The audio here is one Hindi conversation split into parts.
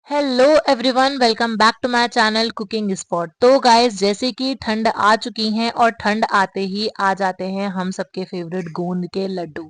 Hello everyone, welcome back to my channel cooking spot. तो गाइस, जैसे कि ठंड आ चुकी है और ठंड आते ही आ जाते हैं हम सबके फेवरेट गोंद के लड्डू।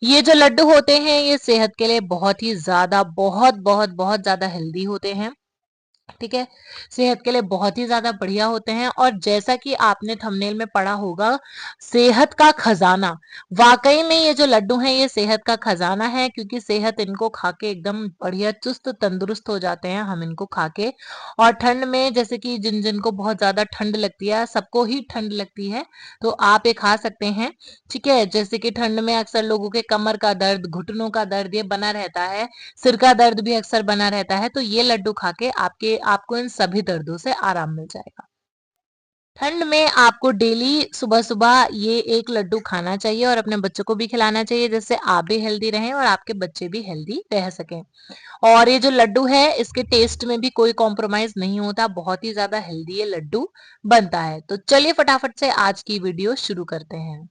ये जो लड्डू होते हैं ये सेहत के लिए बहुत ही ज्यादा बहुत बहुत बहुत ज्यादा हेल्दी होते हैं। ठीक है। सेहत के लिए बहुत ही ज्यादा बढ़िया होते हैं और जैसा कि आपने थंबनेल में पढ़ा होगा, सेहत का खजाना। वाकई में ये जो लड्डू हैं ये सेहत का खजाना है, क्योंकि सेहत इनको खा के एकदम बढ़िया चुस्त तंदुरुस्त हो जाते हैं हम इनको खा के। और ठंड में जैसे कि जिन जिन को बहुत ज्यादा ठंड लगती है, सबको ही ठंड लगती है, तो आप ये खा सकते हैं। ठीक है। जैसे कि ठंड में अक्सर लोगों के कमर का दर्द, घुटनों का दर्द ये बना रहता है, सिर का दर्द भी अक्सर बना रहता है, तो ये लड्डू खा के आपको इन सभी दर्दों से आराम मिल जाएगा। ठंड में आपको डेली सुबह सुबह ये एक लड्डू खाना चाहिए और अपने बच्चों को भी खिलाना चाहिए, जिससे आप भी हेल्दी रहें और आपके बच्चे भी हेल्दी रह सकें। और ये जो लड्डू है इसके टेस्ट में भी कोई कॉम्प्रोमाइज नहीं होता, बहुत ही ज्यादा हेल्दी ये लड्डू बनता है। तो चलिए फटाफट से आज की वीडियो शुरू करते हैं।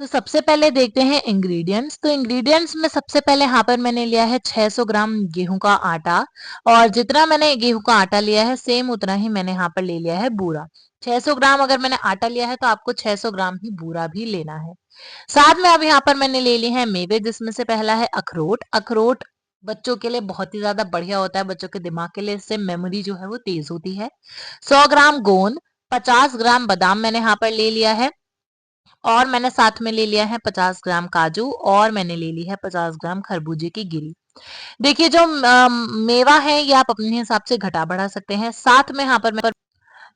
तो सबसे पहले देखते हैं इंग्रेडिएंट्स। तो इंग्रेडिएंट्स में सबसे पहले यहाँ पर मैंने लिया है 600 ग्राम गेहूं का आटा। और जितना मैंने गेहूं का आटा लिया है सेम उतना ही मैंने यहाँ पर ले लिया है बूरा। 600 ग्राम अगर मैंने आटा लिया है तो आपको 600 ग्राम ही बूरा भी लेना है। साथ में अब यहाँ पर मैंने ले ली है मेवे, जिसमें से पहला है अखरोट। अखरोट बच्चों के लिए बहुत ही ज्यादा बढ़िया होता है, बच्चों के दिमाग के लिए, इससे मेमोरी जो है वो तेज होती है। 100 ग्राम गोंद, 50 ग्राम बादाम मैंने यहाँ पर ले लिया है। और मैंने साथ में ले लिया है 50 ग्राम काजू और मैंने ले ली है 50 ग्राम खरबूजे की गिरी। देखिए जो मेवा है ये आप अपने हिसाब से घटा बढ़ा सकते हैं। साथ में यहाँ पर मैं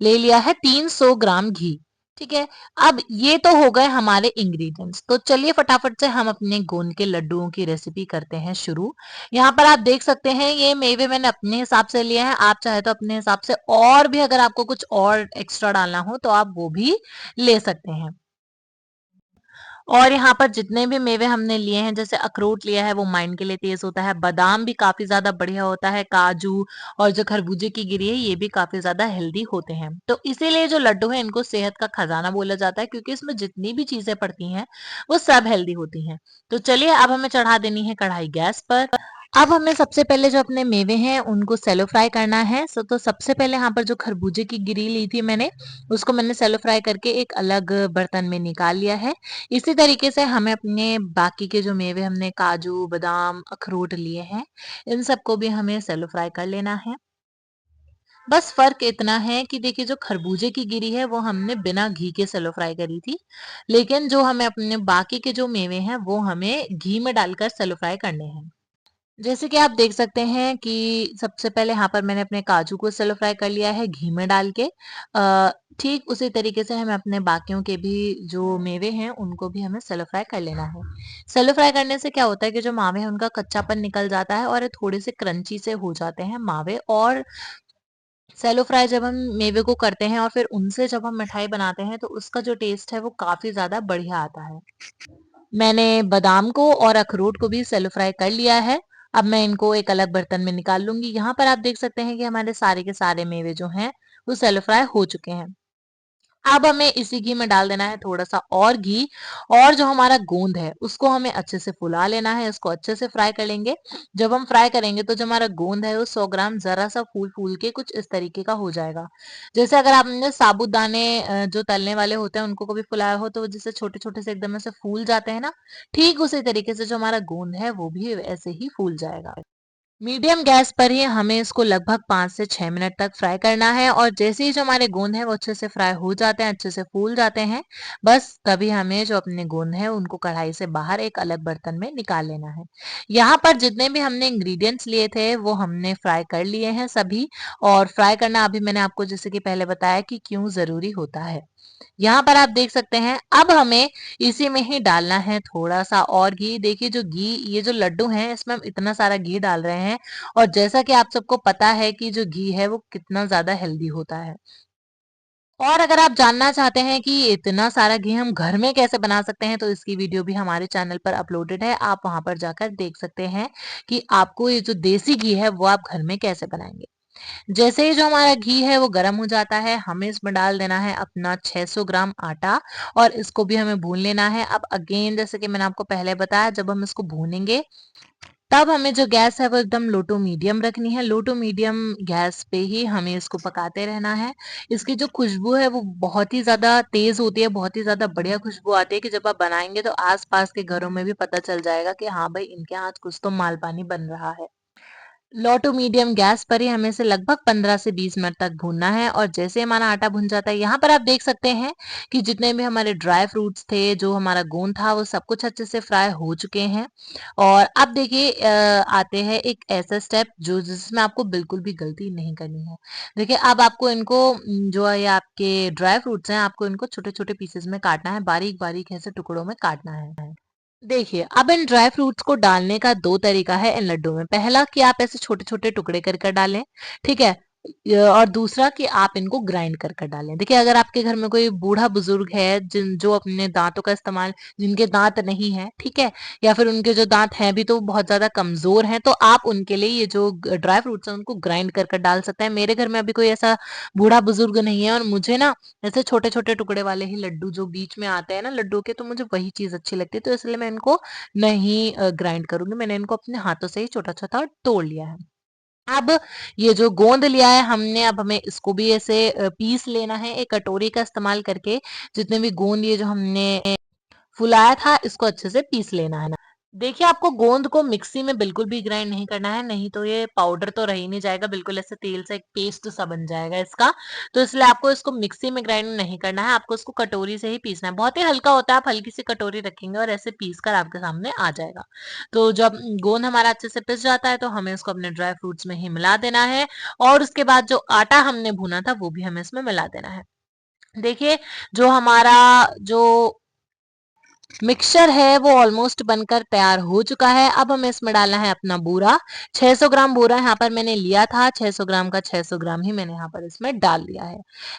ले लिया है 300 ग्राम घी। ठीक है। अब ये तो हो गए हमारे इंग्रेडिएंट्स। तो चलिए फटाफट से हम अपने गोंद के लड्डुओं की रेसिपी करते हैं शुरू। यहाँ पर आप देख सकते हैं ये मेवे मैंने अपने हिसाब से लिए हैं, आप चाहे तो अपने हिसाब से और भी अगर आपको कुछ और एक्स्ट्रा डालना हो तो आप वो भी ले सकते हैं। और यहाँ पर जितने भी मेवे हमने लिए हैं, जैसे अखरोट लिया है वो माइंड के लिए तेज होता है, बादाम भी काफी ज्यादा बढ़िया होता है, काजू और जो खरबूजे की गिरी है ये भी काफी ज्यादा हेल्दी होते हैं। तो इसीलिए जो लड्डू है इनको सेहत का खजाना बोला जाता है, क्योंकि इसमें जितनी भी चीजें पड़ती हैं वो सब हेल्दी होती हैं। तो चलिए अब हमें चढ़ा देनी है कढ़ाई गैस पर। अब हमें सबसे पहले जो अपने मेवे हैं उनको सेलो फ्राई करना है। तो सबसे पहले यहाँ पर जो खरबूजे की गिरी ली थी मैंने, उसको मैंने सेलो फ्राई करके एक अलग बर्तन में निकाल लिया है। इसी तरीके से हमें अपने बाकी के जो मेवे हमने काजू बादाम अखरोट लिए हैं, इन सबको भी हमें सेलो फ्राई कर लेना है। बस फर्क इतना है कि देखिए जो खरबूजे की गिरी है वो हमने बिना घी के सेलो फ्राई करी थी, लेकिन जो हमें अपने बाकी के जो मेवे हैं वो हमें घी में डालकर सेलो फ्राई करने हैं। जैसे कि आप देख सकते हैं कि सबसे पहले यहाँ पर मैंने अपने काजू को सेलो फ्राई कर लिया है घी में डाल के। ठीक उसी तरीके से हमें अपने बाकियों के भी जो मेवे हैं उनको भी हमें सेलो फ्राई कर लेना है। सेलो फ्राई करने से क्या होता है कि जो मावे हैं उनका कच्चापन निकल जाता है और ये थोड़े से क्रंची से हो जाते हैं मावे। और सेलो फ्राई जब हम मेवे को करते हैं और फिर उनसे जब हम मिठाई बनाते हैं तो उसका जो टेस्ट है वो काफी ज्यादा बढ़िया आता है। मैंने बादाम को और अखरोट को भी सेलो फ्राई कर लिया है। अब मैं इनको एक अलग बर्तन में निकाल लूंगी। यहाँ पर आप देख सकते हैं कि हमारे सारे के सारे मेवे जो हैं वो सेलो फ्राई हो चुके हैं। अब हमें इसी घी में डाल देना है थोड़ा सा और घी। और जो हमारा गोंद है उसको हमें अच्छे से फुला लेना है, इसको अच्छे से फ्राई कर लेंगे। जब हम फ्राई करेंगे तो जो हमारा गोंद है वो 100 ग्राम जरा सा फूल फूल के कुछ इस तरीके का हो जाएगा। जैसे अगर आपने साबुदाने जो तलने वाले होते हैं उनको कभी फुलाया हो तो वो जैसे छोटे छोटे से एकदम ऐसे फूल जाते हैं ना, ठीक उसी तरीके से जो हमारा गोंद है वो भी ऐसे ही फूल जाएगा। मीडियम गैस पर ही हमें इसको लगभग 5 से 6 मिनट तक फ्राई करना है। और जैसे ही जो हमारे गोंद हैं वो अच्छे से फ्राई हो जाते हैं, अच्छे से फूल जाते हैं, बस तभी हमें जो अपने गोंद हैं उनको कढ़ाई से बाहर एक अलग बर्तन में निकाल लेना है। यहाँ पर जितने भी हमने इंग्रेडिएंट्स लिए थे वो हमने फ्राई कर लिए हैं सभी। और फ्राई करना अभी मैंने आपको जैसे कि पहले बताया कि क्यों जरूरी होता है। यहाँ पर आप देख सकते हैं अब हमें इसी में ही डालना है थोड़ा सा और घी। देखिए जो घी, ये जो लड्डू हैं इसमें हम इतना सारा घी डाल रहे हैं। और जैसा कि आप सबको पता है कि जो घी है वो कितना ज्यादा हेल्दी होता है। और अगर आप जानना चाहते हैं कि इतना सारा घी हम घर में कैसे बना सकते हैं, तो इसकी वीडियो भी हमारे चैनल पर अपलोडेड है। आप वहाँ पर जाकर देख सकते हैं कि आपको ये जो देसी घी है, वो आप घर में कैसे बनाएँगे। जैसे ही जो हमारा घी है वो गर्म हो जाता है, हमें इसमें डाल देना है अपना 600 ग्राम आटा और इसको भी हमें भून लेना है। अब अगेन जैसे कि मैंने आपको पहले बताया, जब हम इसको भूनेंगे तब हमें जो गैस है वो एकदम लो टू मीडियम रखनी है। लो टू मीडियम गैस पे ही हमें इसको पकाते रहना है। इसकी जो खुशबू है वो बहुत ही ज़्यादा तेज़ होती है, बहुत ही ज़्यादा बढ़िया खुशबू आती है कि जब आप बनाएँगे तो आस-पास के घरों में भी पता चल जाएगा कि हाँ भाई, इनके यहाँ आज कुछ तो मालपानी बन रहा है। लो टू मीडियम गैस पर ही हमें इसे लगभग 15 से 20 मिनट तक भूनना है और जैसे हमारा आटा भुन जाता है, यहाँ पर आप देख सकते हैं कि जितने भी हमारे ड्राई फ्रूट्स थे, जो हमारा गोंद था, वो सब कुछ अच्छे से फ्राई हो चुके हैं। और अब देखिए आते हैं एक ऐसा स्टेप जो जिसमें आपको बिल्कुल भी गलती नहीं करनी है। देखिए अब आपको इनको जो है ये आपके ड्राई फ्रूट्स हैं, आपको इनको छोटे-छोटे पीसेज़ में काटना है, बारीक-बारीक ऐसे टुकड़ों में काटना है। देखिए, अब इन ड्राई फ्रूट्स को डालने का 2 तरीका है इन लड्डू में। पहला कि आप ऐसे छोटे-छोटे टुकड़े कर कर डालें, ठीक है? और दूसरा कि आप इनको ग्राइंड कर कर डालें। देखिए, अगर आपके घर में कोई बूढ़ा-बुज़ुर्ग है जो अपने दाँतों का इस्तेमाल जिनके दाँत नहीं हैं, ठीक है? या फिर उनके जो दाँत हैं भी तो बहुत ज़्यादा कमज़ोर हैं, तो आप उनके लिए ये जो ड्राई फ्रूट्स हैं उनको ग्राइंड कर कर डाल सकते हैं। मेरे घर में अभी कोई ऐसा बूढ़ा-बुज़ुर्ग नहीं है और मुझे ना ऐसे छोटे-छोटे टुकड़े वाले ही लड्डू जो बीच में आते हैं ना लड्डू के, तो मुझे वही चीज़ अच्छी लगती है, तो इसलिए मैं इनको नहीं ग्राइंड करूँगी, मैंने इनको अपने हाथों से ही छोटा-छोटा तोड़ लिया है। अब ये जो गोंद लिया है हमने, अब हमें इसको भी ऐसे पीस लेना है एक कटोरी का इस्तेमाल करके। जितने भी गोंद ये जो हमने फुलाया था इसको अच्छे से पीस लेना है ना। देखिए आपको गोंद को मिक्सी में बिल्कुल भी ग्राइंड नहीं करना है, नहीं तो ये पाउडर तो रह ही नहीं जाएगा, बिल्कुल ऐसे तेल से एक पेस्ट सा बन जाएगा इसका। तो इसलिए आपको इसको मिक्सी में ग्राइंड नहीं करना है, आपको इसको कटोरी से ही पीसना है। बहुत ही हल्का होता है, आप हल्की सी कटोरी रखेंगे और ऐसे पीस कर आपके सामने आ जाएगा। तो जब गोंद हमारा अच्छे से पिस जाता है तो हमें इसको अपने ड्राई फ्रूट्स में ही मिला देना है और उसके बाद जो आटा हमने भूना था वो भी हमें इसमें मिला देना है। देखिए जो हमारा जो मिक्सचर है वो ऑलमोस्ट बनकर तैयार हो चुका है। अब हमें इसमें डालना है अपना बूरा। 600 ग्राम बूरा यहाँ पर मैंने लिया था, 600 ग्राम का 600 ग्राम ही मैंने यहाँ पर इसमें डाल दिया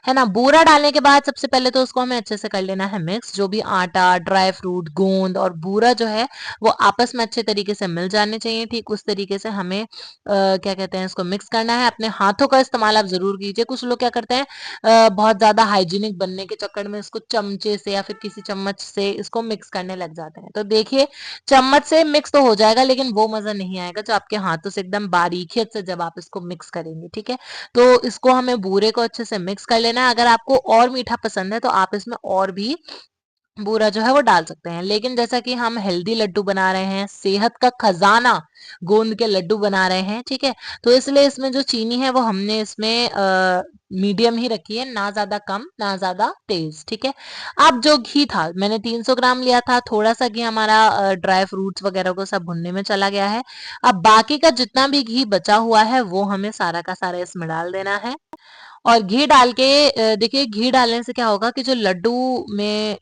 है ना? बूरा डालने के बाद सबसे पहले तो उसको हमें अच्छे से कर लेना है मिक्स। जो भी आटा, ड्राई फ्रूट, गोंद और बूरा जो है वो आपस में अच्छे तरीके से मिल जाने चाहिए। ठीक उस तरीके से हमें क्या कहते हैं इसको मिक्स करना है। अपने हाथों का इस्तेमाल आप ज़रूर कीजिए। कुछ लोग क्या करते हैं बहुत ज़्यादा हाइजीनिक बनने के चक्कर में इसको चमचे से या फिर किसी चम्मच से इसको मिक्स करने लग जाते हैं। तो देखिए चम्मच से मिक्स तो हो जाएगा लेकिन वो मज़ा नहीं आएगा जो आपके हाथों से एकदम बारीकियत से जब आप इसको मिक्स करेंगे, ठीक है? तो इसको हमें बूरे को अच्छे से मिक्स कर लेना है। अगर आपको और मीठा पसंद है तो आप इसमें और भी बूरा जो है वो डाल सकते हैं। लेकिन जैसा कि हम हेल्दी लड्डू बना रहे हैं, सेहत का खजाना गोंद के लड्डू बना रहे हैं, ठीक है? तो इसलिए इसमें जो चीनी है वो हमने इसमें मीडियम ही रखी है, ना ज़्यादा कम, ना ज़्यादा तेज़, ठीक है? अब जो घी था मैंने 300 ग्राम लिया था, थोड़ा-सा घी हमारा ड्राई फ्रूट्स वगैरह को सब भुनने में चला गया है। अब बाकी का जितना भी घी बचा हुआ है वो हमें सारा का सारा इसमें डाल देना है। और घी डाल के देखिए घी डालने से क्या होगा कि जो लड्डू में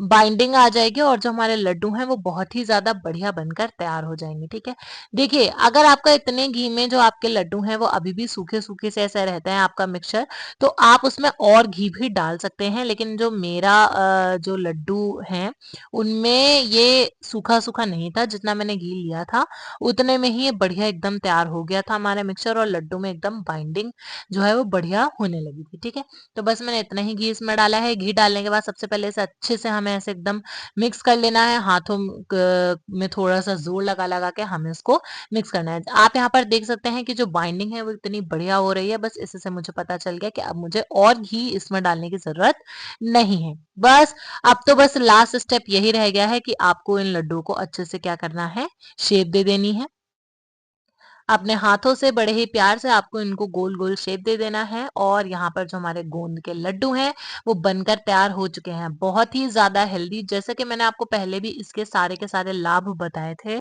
बाइंडिंग आ जाएगी और जो हमारे लड्डू हैं वो बहुत ही ज़्यादा बढ़िया बनकर तैयार हो जाएँगे, ठीक है? देखिए, अगर आपका इतने घी में जो आपके लड्डू हैं वो अभी भी सूखे-सूखे से ऐसा रहता है आपका मिक्सचर, तो आप उसमें और घी भी डाल सकते हैं। लेकिन जो मेरा जो लड्डू हैं, उनमें ये सूखा-सूखा नहीं था, जितना मैंने घी लिया था, उतने में ही ये बढ़िया एकदम तैयार हो गया था हमारा मिक्सचर और लड्डू में एकदम बाइंडिंग जो है वो बढ़िया होने लगी थी, ठीक है? तो बस मैंने इतना ही घी इसमें डाला है। घी डालने के बाद सबसे पहले इसे अच्छे से हमें ऐसे एकदम मिक्स कर लेना है। हाथों में थोड़ा-सा ज़ोर लगा-लगा के हमें इसको मिक्स करना है। आप यहाँ पर देख सकते हैं कि जो बाइंडिंग है वो इतनी बढ़िया हो रही है। बस इससे मुझे पता चल गया कि अब मुझे और घी इसमें डालने की ज़रूरत नहीं है। बस अब तो बस लास्ट स्टेप यही रह गया है कि आपको इन लड्डुओं को अच्छे से क्या करना है, शेप दे देनी है। अपने हाथों से बड़े ही प्यार से आपको इनको गोल-गोल शेप दे देना है और यहाँ पर जो हमारे गोंद के लड्डू हैं, वो बनकर तैयार हो चुके हैं। बहुत ही ज़्यादा हेल्दी, जैसे कि मैंने आपको पहले भी इसके सारे के सारे लाभ बताए थे।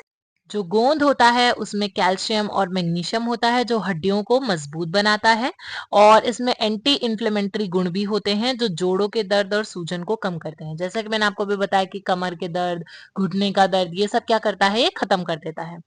जो गोंद होता है उसमें कैल्शियम और मैग्नीशियम होता है जो हड्डियों को मजबूत बनाता है, और इसमें एंटी इन्फ्लेमेटरी गुण भी होते हैं जो जोड़ों के दर्द और सूजन को कम करते हैं। जैसा कि मैंने आपको भी बताया कि कमर के दर्द, घुटने का दर्द, ये सब क्या करता है, ये खत्म कर देता है।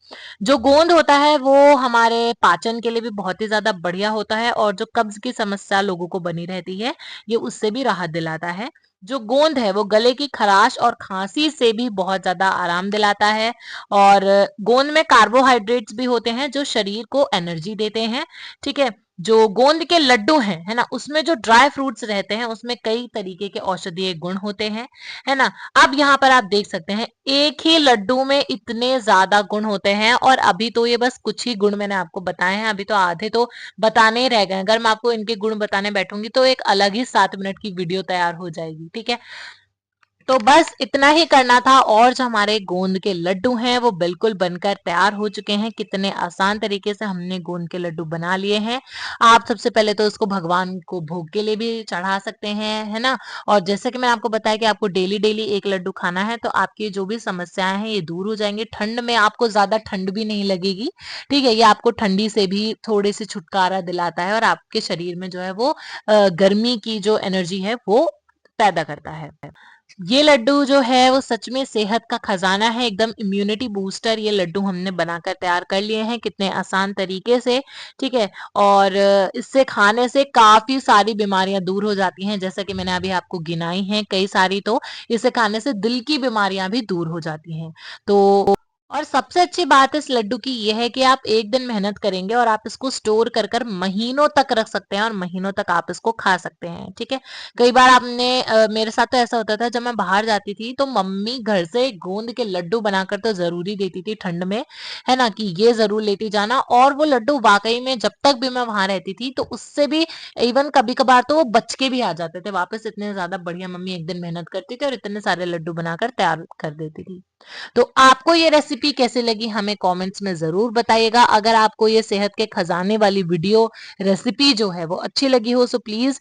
जो गोंद होता है वो हमारे पाचन के लिए भी बहुत ही ज्यादा बढ़िया होता है, और जो कब्ज की समस्या लोगों को बनी रहती है, ये उससे भी राहत दिलाता है। जो गोंद है वो गले की खराश और खांसी से भी बहुत ज्यादा आराम दिलाता है, और गोंद में कार्बोहाइड्रेट्स भी होते हैं जो शरीर को एनर्जी देते हैं। ठीक है। जो गोंद के लड्डू हैं, है ना, उसमें जो ड्राई फ्रूट्स रहते हैं उसमें कई तरीके के औषधीय गुण होते हैं, है ना। अब यहाँ पर आप देख सकते हैं एक ही लड्डू में इतने ज्यादा गुण होते हैं, और अभी तो ये बस कुछ ही गुण मैंने आपको बताए हैं, अभी तो आधे तो बताने ही रह गए। अगर मैं आपको इनके गुण बताने बैठूंगी तो एक अलग ही 7 मिनट की वीडियो तैयार हो जाएगी। ठीक है। तो बस इतना ही करना था, और जो हमारे गोंद के लड्डू हैं वो बिल्कुल बनकर तैयार हो चुके हैं। कितने आसान तरीके से हमने गोंद के लड्डू बना लिए हैं। आप सबसे पहले तो इसको भगवान को भोग के लिए भी चढ़ा सकते हैं, है ना। और जैसे कि मैंने आपको बताया कि आपको डेली डेली एक लड्डू खाना है, तो आपकी जो भी समस्याएं हैं ये दूर हो जाएंगी। ठंड में आपको ज्यादा ठंड भी नहीं लगेगी। ठीक है। ये आपको ठंडी से भी थोड़ी सी छुटकारा दिलाता है, और आपके शरीर में जो है वो गर्मी की जो एनर्जी है वो पैदा करता है। ये लड्डू जो है वो सच में सेहत का खजाना है, एकदम इम्यूनिटी बूस्टर। ये लड्डू हमने बनाकर तैयार कर लिए हैं कितने आसान तरीके से। ठीक है। और इससे खाने से काफी सारी बीमारियां दूर हो जाती हैं, जैसा कि मैंने अभी आपको गिनाई हैं कई सारी। तो इसे खाने से दिल की बीमारियां भी दूर हो जाती हैं। तो और सबसे अच्छी बात इस लड्डू की यह है कि आप एक दिन मेहनत करेंगे और आप इसको स्टोर कर कर महीनों तक रख सकते हैं, और महीनों तक आप इसको खा सकते हैं। ठीक है। कई बार आपने मेरे साथ तो ऐसा होता था, जब मैं बाहर जाती थी तो मम्मी घर से गोंद के लड्डू बनाकर तो जरूरी देती थी ठंड में, है ना, कि ये जरूर लेती जाना। और वो लड्डू वाकई में जब तक भी मैं वहां रहती थी तो उससे भी इवन कभी कभार तो वो बच के भी आ जाते थे वापस। इतने ज्यादा बढ़िया मम्मी एक दिन मेहनत करती थी और इतने सारे लड्डू बनाकर तैयार कर देती थी। तो आपको ये रेसिपी कैसे लगी हमें कमेंट्स में जरूर बताइएगा। अगर आपको ये सेहत के खजाने वाली वीडियो रेसिपी जो है वो अच्छी लगी हो, सो प्लीज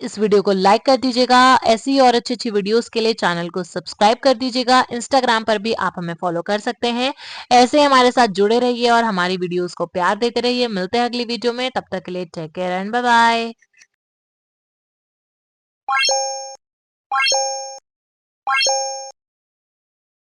इस वीडियो को लाइक कर दीजिएगा। ऐसी और अच्छी अच्छी वीडियोस के लिए चैनल को सब्सक्राइब कर दीजिएगा। इंस्टाग्राम पर भी आप हमें फॉलो कर सकते हैं। ऐसे हमारे साथ जुड़े रहिए और हमारी वीडियोस को प्यार देते रहिए। मिलते हैं अगली वीडियो में, तब तक के लिए take care and bye bye.